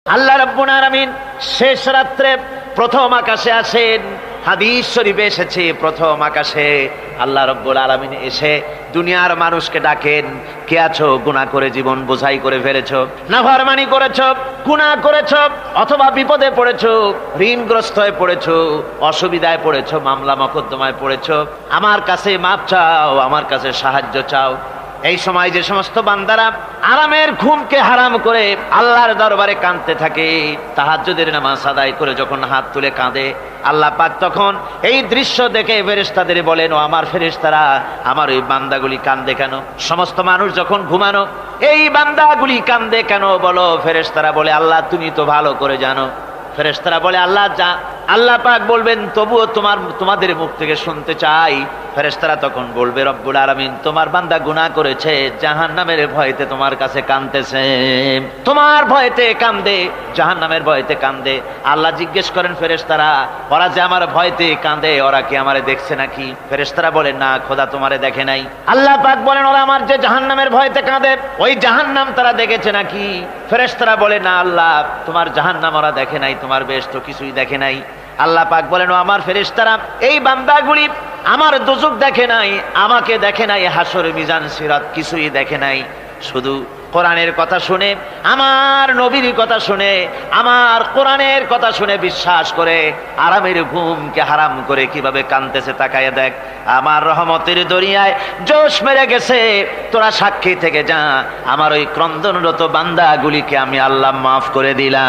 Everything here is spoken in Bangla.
আল্লাহ রাব্বুল আলামিন শেষ রাত্রে প্রথম আকাশে আসেন। হাদিস শরীফে এসেছে প্রথম আকাশে আল্লাহ রাব্বুল আলামিন এসে দুনিয়ার মানুষকে ডাকেন, কে আছো? গুনাহ করে জীবন বোঝাই করে ফেলেছো, নাফরমানি করেছো, গুনাহ করেছো, অথবা বিপদে পড়েছো, ঋণগ্রস্ত হয়ে পড়েছো, অসুবিধায় পড়েছো, মামলা মকদ্দমায় পড়েছো, আমার কাছে মাপ চাও, আমার কাছে সাহায্য চাও। এই সময় যে সমস্ত বান্দারা আরামের ঘুমকে হারাম করে আল্লাহর দরবারে কাঁদতে থাকে, তাহাজ্জুদের নামাজ আদায় করে যখন হাত তুলে কাঁদে, আল্লাহ পাক তখন এই দৃশ্য দেখে ফেরেশতাদের বলেন, ও আমার ফেরেশতারা, আমার ওই বান্দাগুলি কাঁদে কেন? সমস্ত মানুষ যখন ঘুমানো, এই বান্দাগুলি কাঁদে কেন বলো? ফেরেশতারা বলে, আল্লাহ তুমি তো ভালো করে জানো। ফেরেশতারা বলে, আল্লাহ পাক বলবেন, তবুও তোমাদের মুখ থেকে শুনতে চাই। ফেরেশতারা তখন বলবে, রব্বুল আলামিন তোমার বান্দা গুনাহ করেছে, জাহান্নামের ভয়তে তোমার কাছে কাঁদতেছে, তোমার ভয়তে কাঁদে, জাহান্নামের ভয়তে কাঁদে। আল্লাহ জিজ্ঞেস করেন, ফেরেশতারা ওরা যে আমার ভয়তে কাঁদে, ওরা কি আমারে দেখছে নাকি? ফেরেশতারা বলেন, না খোদা তোমারে দেখে নাই। আল্লাহ পাক বলেন, ওরা আমার যে জাহান্নামের ভয়তে কাঁদে, ওই জাহান্নাম তারা দেখেছে নাকি? ফেরেশতারা বলে, না আল্লাহ, তোমার জাহান্নাম ওরা দেখে নাই, তোমার বেহেশত কিছুই দেখে নাই। আল্লাহ পাক বলেন, ও আমার ফেরেশতারা, এই বান্দাগুলি আমার দোজখ দেখে নাই, আমাকে দেখে নাই, হাসর মিজান সিরাত কিছুই দেখে নাই, শুধু কোরআনের কথা শুনে, আমার নবীর কথা শুনে, আমার কোরআনের কথা শুনে বিশ্বাস করে আরামের ঘুমকে হারাম করে কিভাবে কাঁদতেছে তাকায় দেখ। আমার রহমতের দরিয়ায় জোশ মেরে গেছে, তোরা সাক্ষী থেকে যা, আমার ওই ক্রন্দনরত বান্দাগুলিকে আমি আল্লাহ মাফ করে দিলাম।